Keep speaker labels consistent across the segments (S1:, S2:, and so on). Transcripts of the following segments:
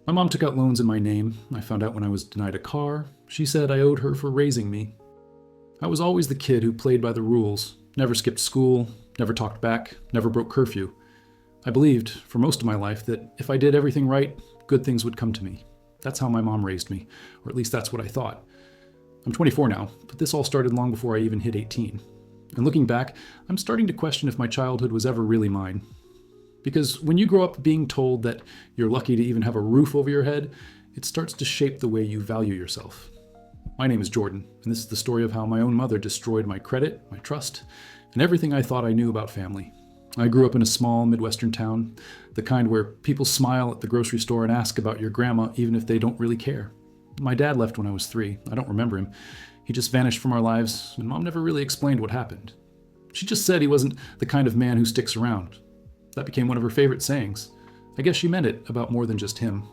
S1: My mom took out loans in my name. I found out when I was denied a car. She said I owed her for raising me. I was always the kid who played by the rules, never skipped school, never talked back, never broke curfew. I believed, for most of my life, that if I did everything right, good things would come to me. That's how my mom raised me, or at least that's what I thought. I'm 24 now, but this all started long before I even hit 18. And looking back, I'm starting to question if my childhood was ever really mine. Because when you grow up being told that you're lucky to even have a roof over your head, it starts to shape the way you value yourself. My name is Jordan, and this is the story of how my own mother destroyed my credit, my trust, and everything I thought I knew about family. I grew up in a small Midwestern town, the kind where people smile at the grocery store and ask about your grandma even if they don't really care. My dad left when I was 3. I don't remember him. He just vanished from our lives, and Mom never really explained what happened. She just said he wasn't the kind of man who sticks around. That became one of her favorite sayings. I guess she meant it about more than just him.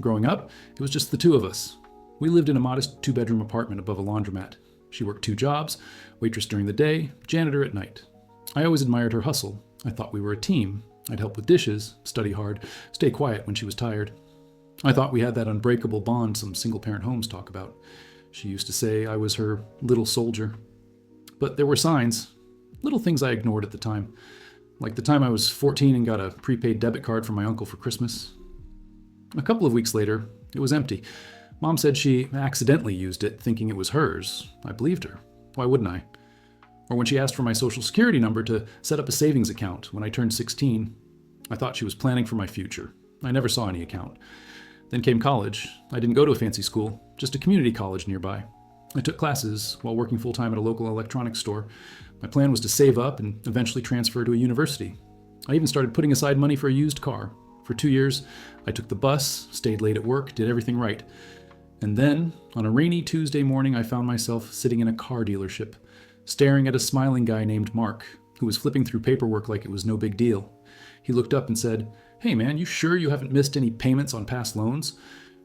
S1: Growing up, it was just the two of us. We lived in a modest 2-bedroom apartment above a laundromat. She worked 2 jobs, waitress during the day, janitor at night. I always admired her hustle. I thought we were a team. I'd help with dishes, study hard, stay quiet when she was tired. I thought we had that unbreakable bond some single-parent homes talk about. She used to say I was her little soldier. But there were signs, little things I ignored at the time. Like the time I was 14 and got a prepaid debit card from my uncle for Christmas. A couple of weeks later, it was empty. Mom said she accidentally used it, thinking it was hers. I believed her. Why wouldn't I? Or when she asked for my social security number to set up a savings account when I turned 16, I thought she was planning for my future. I never saw any account. Then came college. I didn't go to a fancy school, just a community college nearby. I took classes while working full-time at a local electronics store. My plan was to save up and eventually transfer to a university. I even started putting aside money for a used car. For 2 years, I took the bus, stayed late at work, did everything right. And then, on a rainy Tuesday morning, I found myself sitting in a car dealership, staring at a smiling guy named Mark, who was flipping through paperwork like it was no big deal. He looked up and said, "Hey man, you sure you haven't missed any payments on past loans?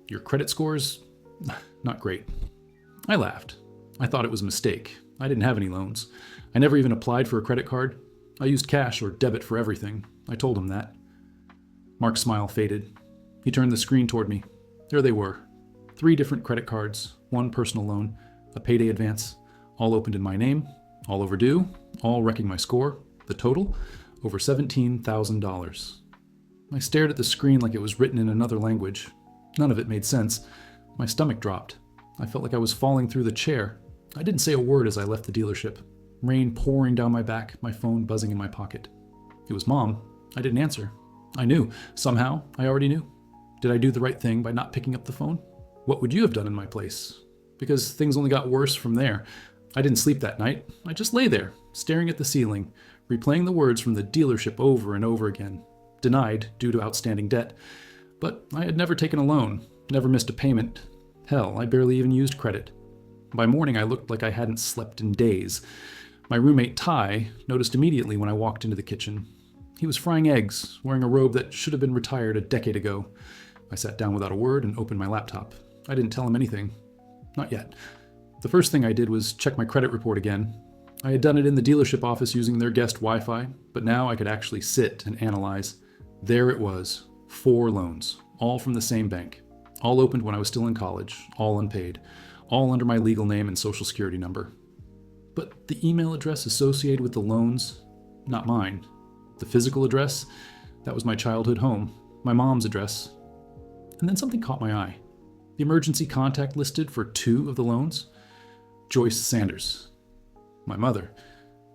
S1: Your credit score's not great." I laughed. I thought it was a mistake. I didn't have any loans. I never even applied for a credit card. I used cash or debit for everything. I told him that. Mark's smile faded. He turned the screen toward me. There they were. 3 different credit cards, 1 personal loan, a payday advance, all opened in my name, all overdue, all wrecking my score. The total? Over $17,000. I stared at the screen like it was written in another language. None of it made sense. My stomach dropped. I felt like I was falling through the chair. I didn't say a word as I left the dealership. Rain pouring down my back, my phone buzzing in my pocket. It was Mom. I didn't answer. I knew. Somehow, I already knew. Did I do the right thing by not picking up the phone? What would you have done in my place? Because things only got worse from there. I didn't sleep that night. I just lay there, staring at the ceiling, replaying the words from the dealership over and over again. Denied due to outstanding debt. But I had never taken a loan, never missed a payment. Hell, I barely even used credit. By morning, I looked like I hadn't slept in days. My roommate, Ty, noticed immediately when I walked into the kitchen. He was frying eggs, wearing a robe that should have been retired a decade ago. I sat down without a word and opened my laptop. I didn't tell him anything. Not yet. The first thing I did was check my credit report again. I had done it in the dealership office using their guest Wi-Fi, but now I could actually sit and analyze. There it was. 4 loans, all from the same bank. All opened when I was still in college, all unpaid, all under my legal name and social security number. But the email address associated with the loans, not mine. The physical address, that was my childhood home, my mom's address. And then something caught my eye. The emergency contact listed for 2 of the loans, Joyce Sanders, my mother.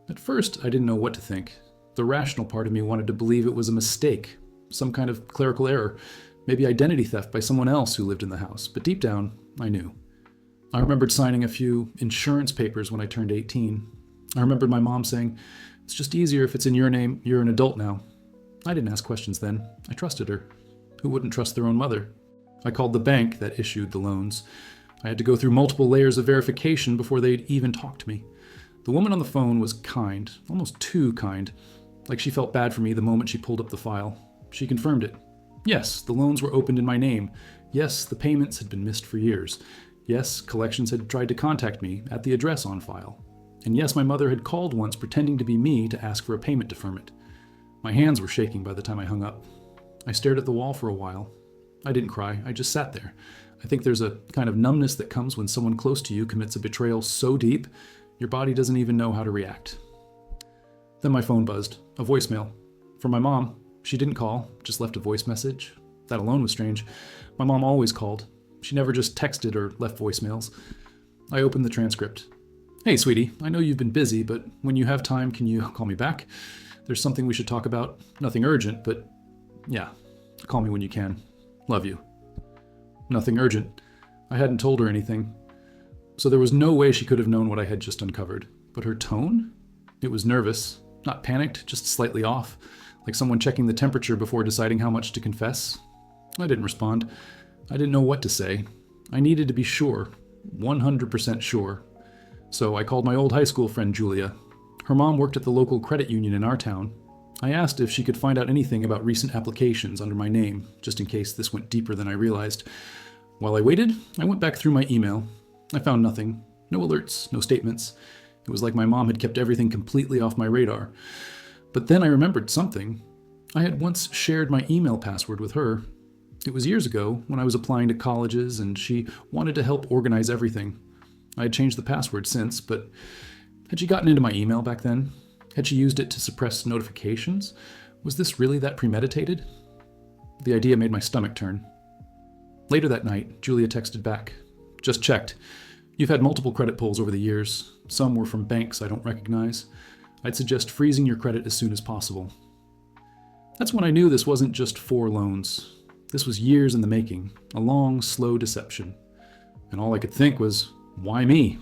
S1: At first, I didn't know what to think. The rational part of me wanted to believe it was a mistake, some kind of clerical error, maybe identity theft by someone else who lived in the house, but deep down, I knew. I remembered signing a few insurance papers when I turned 18. I remembered my mom saying, "It's just easier if it's in your name, you're an adult now." I didn't ask questions then. I trusted her. Who wouldn't trust their own mother? I called the bank that issued the loans. I had to go through multiple layers of verification before they'd even talk to me. The woman on the phone was kind, almost too kind, like she felt bad for me the moment she pulled up the file. She confirmed it. Yes, the loans were opened in my name. Yes, the payments had been missed for years. Yes, collections had tried to contact me at the address on file. And yes, my mother had called once pretending to be me to ask for a payment deferment. My hands were shaking by the time I hung up. I stared at the wall for a while. I didn't cry, I just sat there. I think there's a kind of numbness that comes when someone close to you commits a betrayal so deep, your body doesn't even know how to react. Then my phone buzzed, a voicemail. From my mom. She didn't call, just left a voice message. That alone was strange. My mom always called. She never just texted or left voicemails. I opened the transcript. Hey, sweetie, I know you've been busy, but when you have time, can you call me back? There's something we should talk about. Nothing urgent, but yeah, call me when you can. Love you. Nothing urgent. I hadn't told her anything. So there was no way she could have known what I had just uncovered. But her tone? It was nervous. Not panicked, just slightly off. Like someone checking the temperature before deciding how much to confess. I didn't respond. I didn't know what to say. I needed to be sure. 100% sure. So I called my old high school friend Julia. Her mom worked at the local credit union in our town. I asked if she could find out anything about recent applications under my name, just in case this went deeper than I realized. While I waited, I went back through my email. I found nothing. No alerts, no statements. It was like my mom had kept everything completely off my radar. But then I remembered something. I had once shared my email password with her. It was years ago, when I was applying to colleges, and she wanted to help organize everything. I had changed the password since, but had she gotten into my email back then? Had she used it to suppress notifications? Was this really that premeditated? The idea made my stomach turn. Later that night, Julia texted back. Just checked. You've had multiple credit pulls over the years. Some were from banks I don't recognize. I'd suggest freezing your credit as soon as possible. That's when I knew this wasn't just 4 loans. This was years in the making, a long, slow deception. And all I could think was, why me?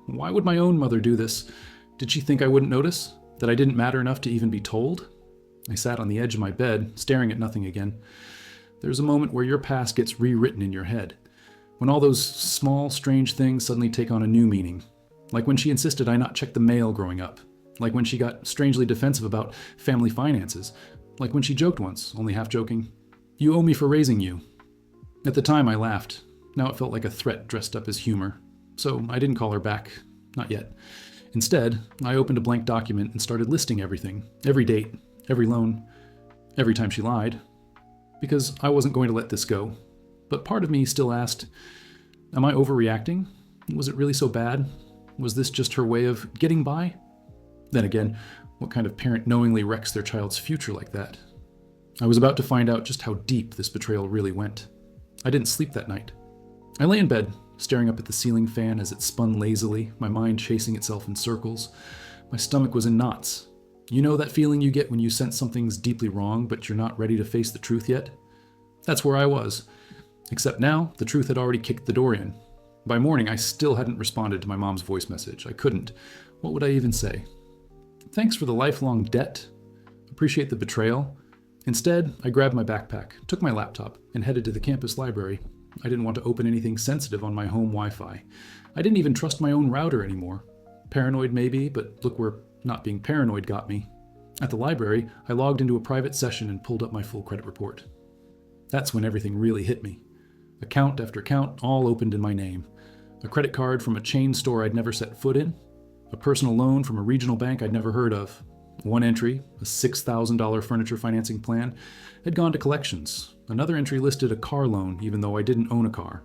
S1: Why would my own mother do this? Did she think I wouldn't notice? That I didn't matter enough to even be told? I sat on the edge of my bed, staring at nothing again. There's a moment where your past gets rewritten in your head. When all those small, strange things suddenly take on a new meaning. Like when she insisted I not check the mail growing up. Like when she got strangely defensive about family finances. Like when she joked once, only half joking, "You owe me for raising you." At the time I laughed. Now it felt like a threat dressed up as humor. So I didn't call her back. Not yet. Instead, I opened a blank document and started listing everything. Every date, every loan, every time she lied. Because I wasn't going to let this go. But part of me still asked, am I overreacting? Was it really so bad? Was this just her way of getting by? Then again, what kind of parent knowingly wrecks their child's future like that? I was about to find out just how deep this betrayal really went. I didn't sleep that night. I lay in bed, staring up at the ceiling fan as it spun lazily, my mind chasing itself in circles. My stomach was in knots. You know that feeling you get when you sense something's deeply wrong, but you're not ready to face the truth yet? That's where I was. Except now, the truth had already kicked the door in. By morning, I still hadn't responded to my mom's voice message. I couldn't. What would I even say? Thanks for the lifelong debt. Appreciate the betrayal. Instead, I grabbed my backpack, took my laptop, and headed to the campus library. I didn't want to open anything sensitive on my home Wi-Fi. I didn't even trust my own router anymore. Paranoid maybe, but look where not being paranoid got me. At the library, I logged into a private session and pulled up my full credit report. That's when everything really hit me. Account after account, all opened in my name. A credit card from a chain store I'd never set foot in. A personal loan from a regional bank I'd never heard of. One entry, a $6,000 furniture financing plan, had gone to collections. Another entry listed a car loan, even though I didn't own a car.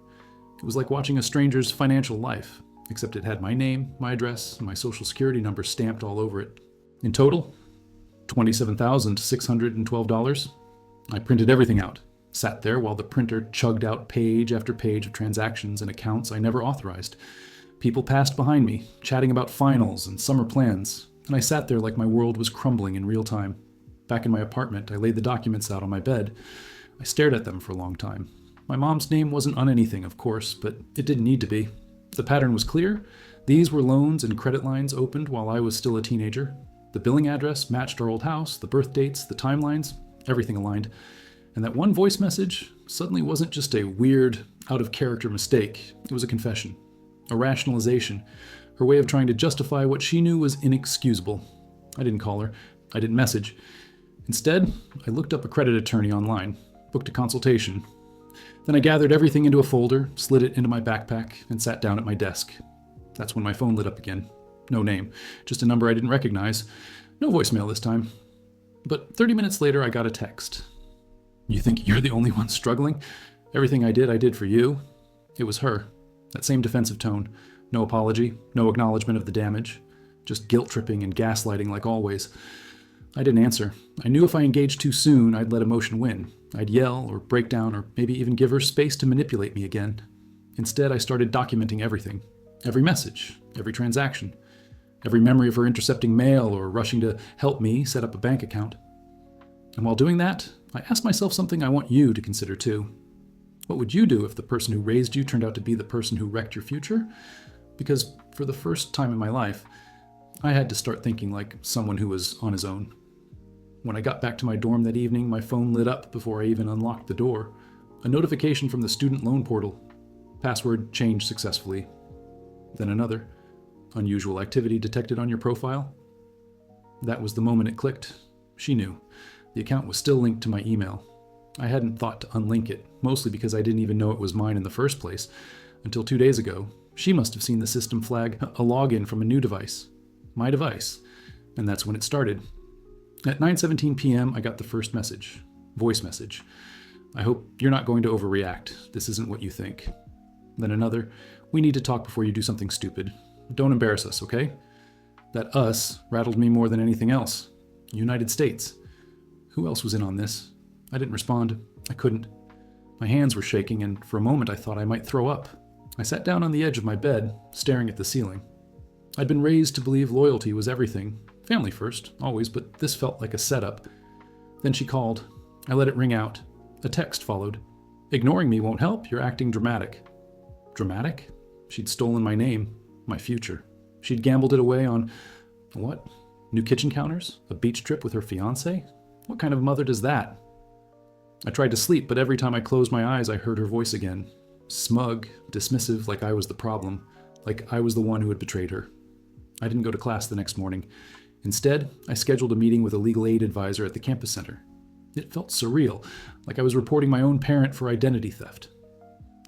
S1: It was like watching a stranger's financial life, except it had my name, my address, and my social security number stamped all over it. In total, $27,612. I printed everything out, sat there while the printer chugged out page after page of transactions and accounts I never authorized. People passed behind me, chatting about finals and summer plans, and I sat there like my world was crumbling in real time. Back in my apartment, I laid the documents out on my bed. I stared at them for a long time. My mom's name wasn't on anything, of course, but it didn't need to be. The pattern was clear. These were loans and credit lines opened while I was still a teenager. The billing address matched our old house, the birth dates, the timelines, everything aligned. And that one voice message suddenly wasn't just a weird, out-of-character mistake. It was a confession, a rationalization, her way of trying to justify what she knew was inexcusable. I didn't call her. I didn't message. Instead, I looked up a credit attorney online, booked a consultation. Then I gathered everything into a folder, slid it into my backpack, and sat down at my desk. That's when my phone lit up again. No name, just a number I didn't recognize. No voicemail this time. But 30 minutes later, I got a text. "You think you're the only one struggling?" Everything I did for you. It was her. That same defensive tone. No apology, no acknowledgement of the damage. Just guilt-tripping and gaslighting like always. I didn't answer. I knew if I engaged too soon, I'd let emotion win. I'd yell or break down or maybe even give her space to manipulate me again. Instead, I started documenting everything. Every message, every transaction, every memory of her intercepting mail or rushing to help me set up a bank account. And while doing that, I asked myself something I want you to consider too. What would you do if the person who raised you turned out to be the person who wrecked your future? Because for the first time in my life, I had to start thinking like someone who was on his own. When I got back to my dorm that evening, my phone lit up before I even unlocked the door. A notification from the student loan portal. Password changed successfully. Then another. Unusual activity detected on your profile. That was the moment it clicked. She knew. The account was still linked to my email. I hadn't thought to unlink it, mostly because I didn't even know it was mine in the first place. Until 2 days ago, she must have seen the system flag a login from a new device. My device. And that's when it started. At 9:17 p.m., I got the first message. Voice message. I hope you're not going to overreact. This isn't what you think. Then another. We need to talk before you do something stupid. Don't embarrass us, okay? That us rattled me more than anything else. United States. Who else was in on this? I didn't respond. I couldn't. My hands were shaking, and for a moment I thought I might throw up. I sat down on the edge of my bed, staring at the ceiling. I'd been raised to believe loyalty was everything. Family first, always, but this felt like a setup. Then she called. I let it ring out. A text followed. Ignoring me won't help. You're acting dramatic. Dramatic? She'd stolen my name, my future. She'd gambled it away on, what? New kitchen counters? A beach trip with her fiancé? What kind of mother does that? I tried to sleep, but every time I closed my eyes, I heard her voice again. Smug, dismissive, like I was the problem, like I was the one who had betrayed her. I didn't go to class the next morning. Instead, I scheduled a meeting with a legal aid advisor at the campus center. It felt surreal, like I was reporting my own parent for identity theft.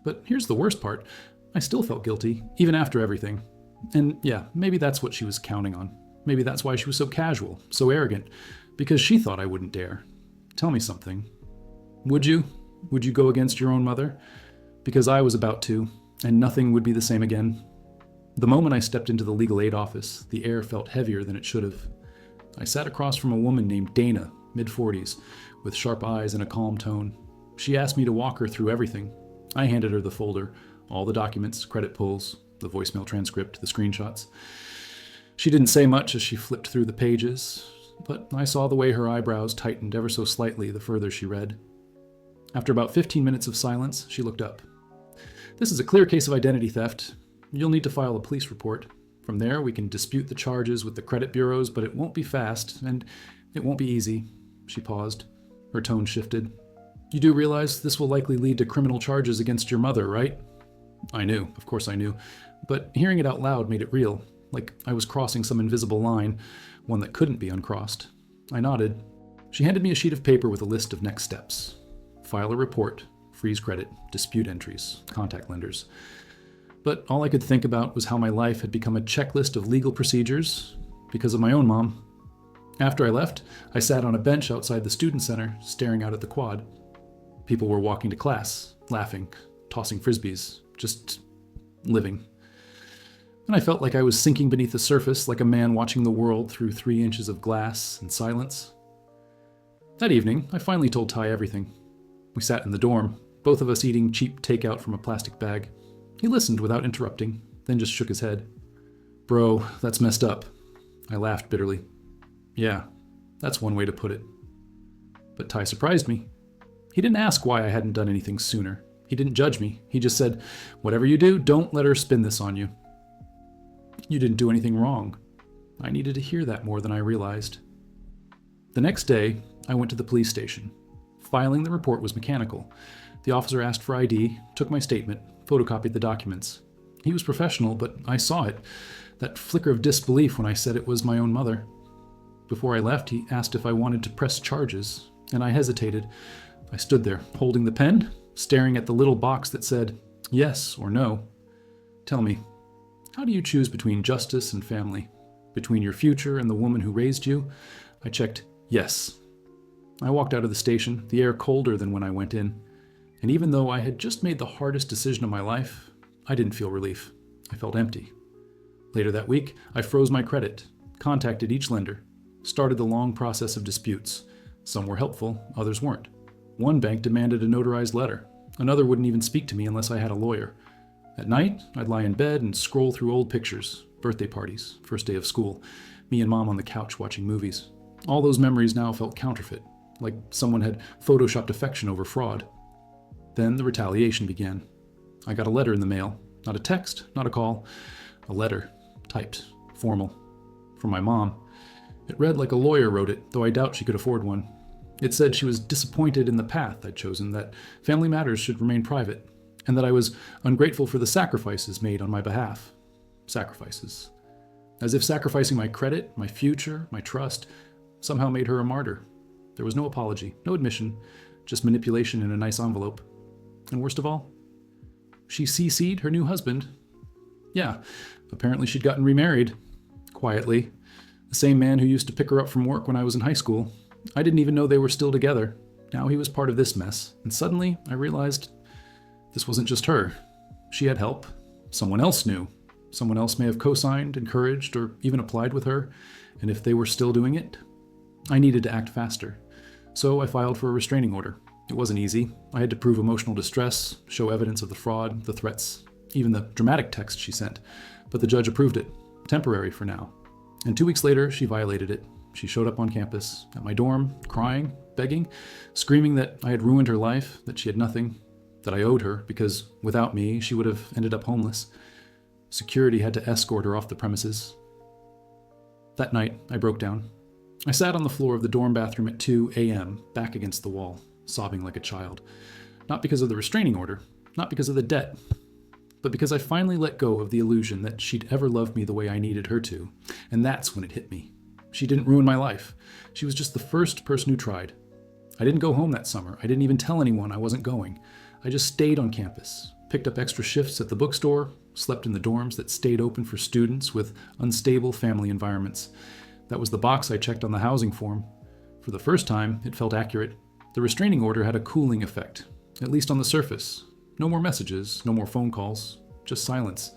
S1: But here's the worst part. I still felt guilty, even after everything. And yeah, maybe that's what she was counting on. Maybe that's why she was so casual, so arrogant, because she thought I wouldn't dare. Tell me something. Would you? Would you go against your own mother? Because I was about to, and nothing would be the same again. The moment I stepped into the legal aid office, the air felt heavier than it should have. I sat across from a woman named Dana, mid-40s, with sharp eyes and a calm tone. She asked me to walk her through everything. I handed her the folder, all the documents, credit pulls, the voicemail transcript, the screenshots. She didn't say much as she flipped through the pages, but I saw the way her eyebrows tightened ever so slightly the further she read. After about 15 minutes of silence, she looked up. This is a clear case of identity theft. You'll need to file a police report. From there, we can dispute the charges with the credit bureaus, but it won't be fast, and it won't be easy. She paused. Her tone shifted. You do realize this will likely lead to criminal charges against your mother, right? I knew. Of course I knew. But hearing it out loud made it real, like I was crossing some invisible line, one that couldn't be uncrossed. I nodded. She handed me a sheet of paper with a list of next steps. File a report, freeze credit, dispute entries, contact lenders. But all I could think about was how my life had become a checklist of legal procedures because of my own mom. After I left, I sat on a bench outside the student center, staring out at the quad. People were walking to class, laughing, tossing frisbees, just living. And I felt like I was sinking beneath the surface like a man watching the world through 3 inches of glass and silence. That evening, I finally told Ty everything. We sat in the dorm, both of us eating cheap takeout from a plastic bag. He listened without interrupting, then just shook his head. Bro, that's messed up. I laughed bitterly. Yeah, that's one way to put it. But Ty surprised me. He didn't ask why I hadn't done anything sooner. He didn't judge me. He just said, whatever you do, don't let her spin this on you. You didn't do anything wrong. I needed to hear that more than I realized. The next day, I went to the police station. Filing the report was mechanical. The officer asked for ID, took my statement, photocopied the documents. He was professional, but I saw it, that flicker of disbelief when I said it was my own mother. Before I left, he asked if I wanted to press charges, and I hesitated. I stood there, holding the pen, staring at the little box that said yes or no. Tell me, how do you choose between justice and family? Between your future and the woman who raised you? I checked yes. I walked out of the station, the air colder than when I went in. And even though I had just made the hardest decision of my life, I didn't feel relief. I felt empty. Later that week, I froze my credit, contacted each lender, started the long process of disputes. Some were helpful, others weren't. One bank demanded a notarized letter. Another wouldn't even speak to me unless I had a lawyer. At night, I'd lie in bed and scroll through old pictures, birthday parties, first day of school, me and Mom on the couch watching movies. All those memories now felt counterfeit, like someone had photoshopped affection over fraud. Then the retaliation began. I got a letter in the mail. Not a text, not a call. A letter, typed, formal, from my mom. It read like a lawyer wrote it, though I doubt she could afford one. It said she was disappointed in the path I'd chosen, that family matters should remain private, and that I was ungrateful for the sacrifices made on my behalf. Sacrifices. As if sacrificing my credit, my future, my trust, somehow made her a martyr. There was no apology, no admission, just manipulation in a nice envelope. And worst of all, she CC'd her new husband. Yeah, apparently she'd gotten remarried. Quietly. The same man who used to pick her up from work when I was in high school. I didn't even know they were still together. Now he was part of this mess. And suddenly, I realized this wasn't just her. She had help. Someone else knew. Someone else may have co-signed, encouraged, or even applied with her. And if they were still doing it, I needed to act faster. So I filed for a restraining order. It wasn't easy. I had to prove emotional distress, show evidence of the fraud, the threats, even the dramatic text she sent. But the judge approved it. Temporary for now. And 2 weeks later, she violated it. She showed up on campus, at my dorm, crying, begging, screaming that I had ruined her life, that she had nothing, that I owed her, because without me, she would have ended up homeless. Security had to escort her off the premises. That night, I broke down. I sat on the floor of the dorm bathroom at 2 a.m., back against the wall, sobbing like a child. Not because of the restraining order, not because of the debt, but because I finally let go of the illusion that she'd ever loved me the way I needed her to. And that's when it hit me. She didn't ruin my life. She was just the first person who tried. I didn't go home that summer. I didn't even tell anyone I wasn't going. I just stayed on campus, picked up extra shifts at the bookstore, slept in the dorms that stayed open for students with unstable family environments. That was the box I checked on the housing form. For the first time, it felt accurate. The restraining order had a cooling effect, at least on the surface. No more messages, no more phone calls, just silence.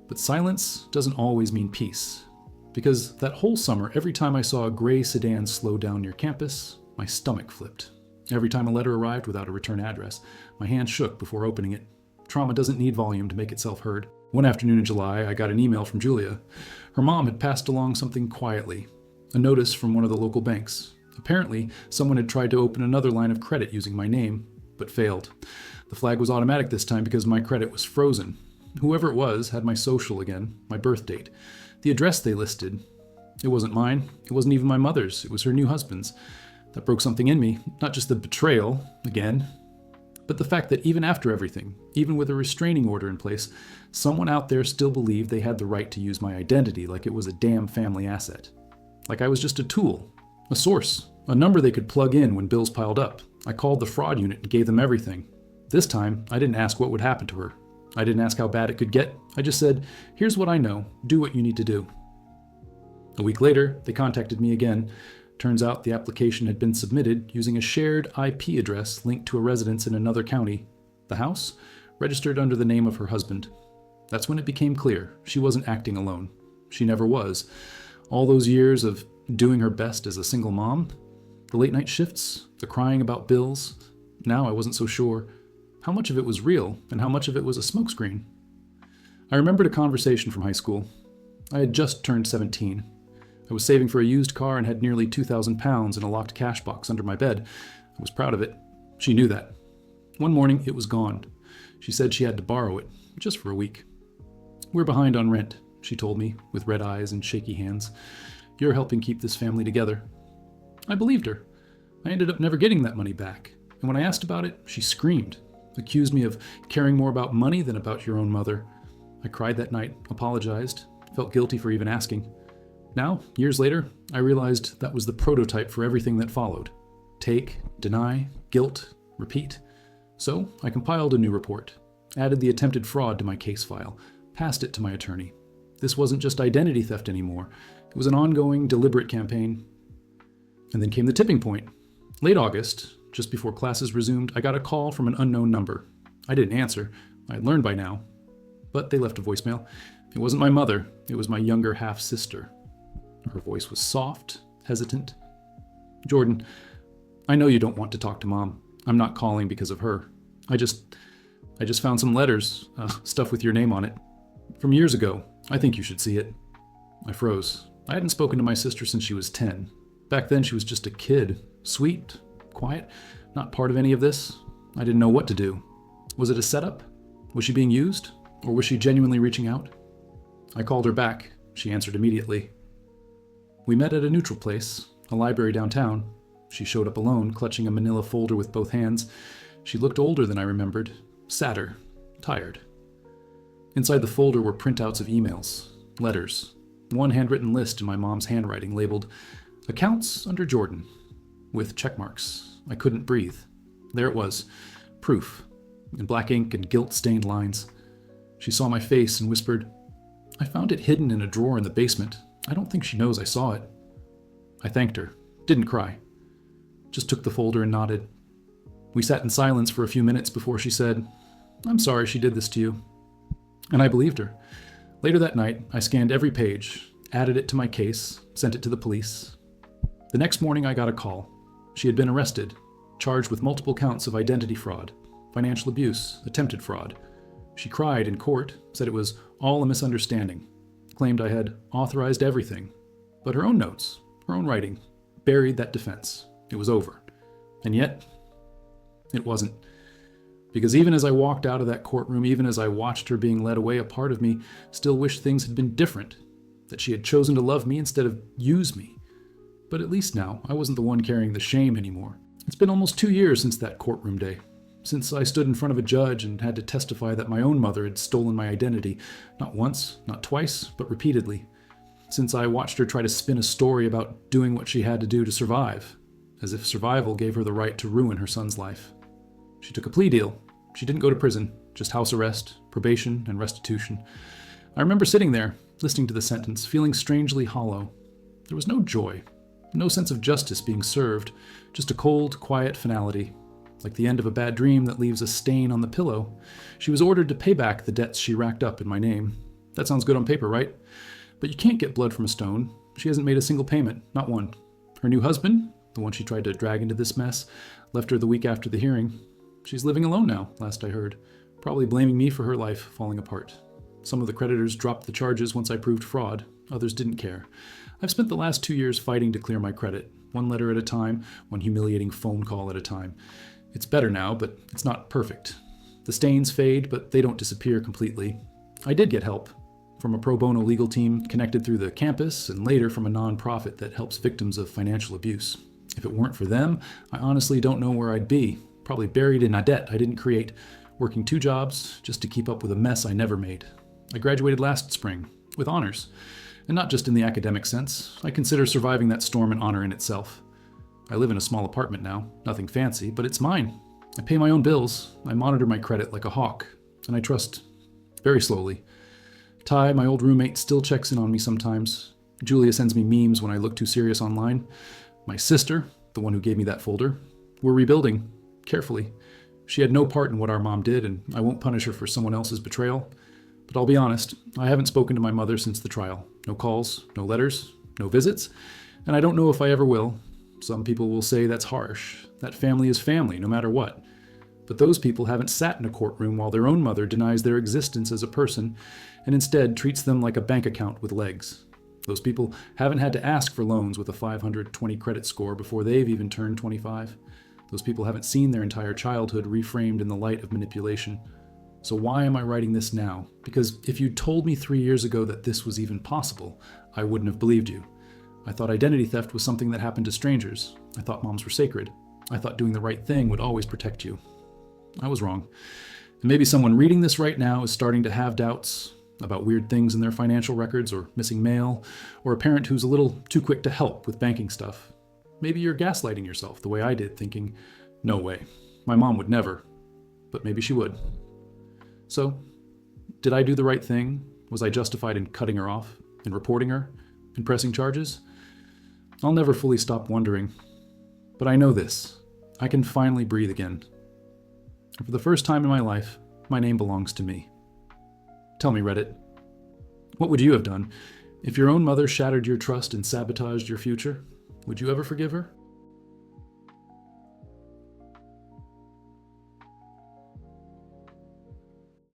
S1: But silence doesn't always mean peace. Because that whole summer, every time I saw a gray sedan slow down near campus, my stomach flipped. Every time a letter arrived without a return address, my hand shook before opening it. Trauma doesn't need volume to make itself heard. One afternoon in July, I got an email from Julia. Her mom had passed along something quietly, a notice from one of the local banks. Apparently, someone had tried to open another line of credit using my name, but failed. The flag was automatic this time because my credit was frozen. Whoever it was had my social again, my birth date. The address they listed, it wasn't mine. It wasn't even my mother's. It was her new husband's. That broke something in me. Not just the betrayal, again, but the fact that even after everything, even with a restraining order in place, someone out there still believed they had the right to use my identity like it was a damn family asset. Like I was just a tool, a source, a number they could plug in when bills piled up. I called the fraud unit and gave them everything. This time, I didn't ask what would happen to her. I didn't ask how bad it could get. I just said, here's what I know. Do what you need to do. A week later, they contacted me again. Turns out the application had been submitted using a shared IP address linked to a residence in another county. The house, registered under the name of her husband. That's when it became clear she wasn't acting alone. She never was. All those years of doing her best as a single mom, the late night shifts, the crying about bills, now I wasn't so sure. How much of it was real, and how much of it was a smokescreen? I remembered a conversation from high school. I had just turned 17. I was saving for a used car and had nearly 2,000 pounds in a locked cash box under my bed. I was proud of it. She knew that. One morning, it was gone. She said she had to borrow it, just for a week. We're behind on rent, she told me, with red eyes and shaky hands. You're helping keep this family together. I believed her. I ended up never getting that money back. And when I asked about it, she screamed. Accused me of caring more about money than about your own mother. I cried that night, apologized, felt guilty for even asking. Now, years later, I realized that was the prototype for everything that followed. Take, deny, guilt, repeat. So I compiled a new report, added the attempted fraud to my case file, passed it to my attorney. This wasn't just identity theft anymore. It was an ongoing, deliberate campaign. And then came the tipping point. Late August, just before classes resumed, I got a call from an unknown number. I didn't answer. I had learned by now. But they left a voicemail. It wasn't my mother. It was my younger half-sister. Her voice was soft, hesitant. "Jordan, I know you don't want to talk to Mom. I'm not calling because of her. I just found some letters, stuff with your name on it. From years ago. I think you should see it." I froze. I hadn't spoken to my sister since she was 10. Back then she was just a kid. Sweet, quiet, not part of any of this. I didn't know what to do. Was it a setup? Was she being used? Or was she genuinely reaching out? I called her back. She answered immediately. We met at a neutral place, a library downtown. She showed up alone, clutching a manila folder with both hands. She looked older than I remembered, sadder, tired. Inside the folder were printouts of emails, letters, one handwritten list in my mom's handwriting labeled "Accounts under Jordan," with check marks. I couldn't breathe. There it was, proof, in black ink and guilt-stained lines. She saw my face and whispered, "I found it hidden in a drawer in the basement. I don't think she knows I saw it." I thanked her, didn't cry, just took the folder and nodded. We sat in silence for a few minutes before she said, "I'm sorry she did this to you." And I believed her. Later that night, I scanned every page, added it to my case, sent it to the police. The next morning, I got a call. She had been arrested, charged with multiple counts of identity fraud, financial abuse, attempted fraud. She cried in court, said it was all a misunderstanding, claimed I had authorized everything. But her own notes, her own writing, buried that defense. It was over. And yet, it wasn't. Because even as I walked out of that courtroom, even as I watched her being led away, a part of me still wished things had been different, that she had chosen to love me instead of use me. But at least now, I wasn't the one carrying the shame anymore. It's been almost 2 years since that courtroom day, since I stood in front of a judge and had to testify that my own mother had stolen my identity, not once, not twice, but repeatedly. Since I watched her try to spin a story about doing what she had to do to survive, as if survival gave her the right to ruin her son's life. She took a plea deal. She didn't go to prison, just house arrest, probation, and restitution. I remember sitting there, listening to the sentence, feeling strangely hollow. There was no joy, no sense of justice being served, just a cold, quiet finality, like the end of a bad dream that leaves a stain on the pillow. She was ordered to pay back the debts she racked up in my name. That sounds good on paper, right? But you can't get blood from a stone. She hasn't made a single payment, not one. Her new husband, the one she tried to drag into this mess, left her the week after the hearing. She's living alone now, last I heard, probably blaming me for her life falling apart. Some of the creditors dropped the charges once I proved fraud. Others didn't care. I've spent the last 2 years fighting to clear my credit, one letter at a time, one humiliating phone call at a time. It's better now, but it's not perfect. The stains fade, but they don't disappear completely. I did get help from a pro bono legal team connected through the campus and later from a nonprofit that helps victims of financial abuse. If it weren't for them, I honestly don't know where I'd be. Probably buried in a debt I didn't create, working 2 jobs just to keep up with a mess I never made. I graduated last spring, with honors. And not just in the academic sense. I consider surviving that storm an honor in itself. I live in a small apartment now, nothing fancy, but it's mine. I pay my own bills, I monitor my credit like a hawk, and I trust very slowly. Ty, my old roommate, still checks in on me sometimes. Julia sends me memes when I look too serious online. My sister, the one who gave me that folder, we're rebuilding. Carefully. She had no part in what our mom did, and I won't punish her for someone else's betrayal. But I'll be honest, I haven't spoken to my mother since the trial. No calls, no letters, no visits, and I don't know if I ever will. Some people will say that's harsh, that family is family, no matter what. But those people haven't sat in a courtroom while their own mother denies their existence as a person and instead treats them like a bank account with legs. Those people haven't had to ask for loans with a 520 credit score before they've even turned 25. Those people haven't seen their entire childhood reframed in the light of manipulation. So why am I writing this now? Because if you'd told me 3 years ago that this was even possible, I wouldn't have believed you. I thought identity theft was something that happened to strangers. I thought moms were sacred. I thought doing the right thing would always protect you. I was wrong. And maybe someone reading this right now is starting to have doubts about weird things in their financial records or missing mail, or a parent who's a little too quick to help with banking stuff. Maybe you're gaslighting yourself the way I did, thinking, no way, my mom would never, but maybe she would. So, did I do the right thing? Was I justified in cutting her off, in reporting her, in pressing charges? I'll never fully stop wondering. But I know this. I can finally breathe again. And for the first time in my life, my name belongs to me. Tell me, Reddit, what would you have done if your own mother shattered your trust and sabotaged your future? Would you ever forgive her?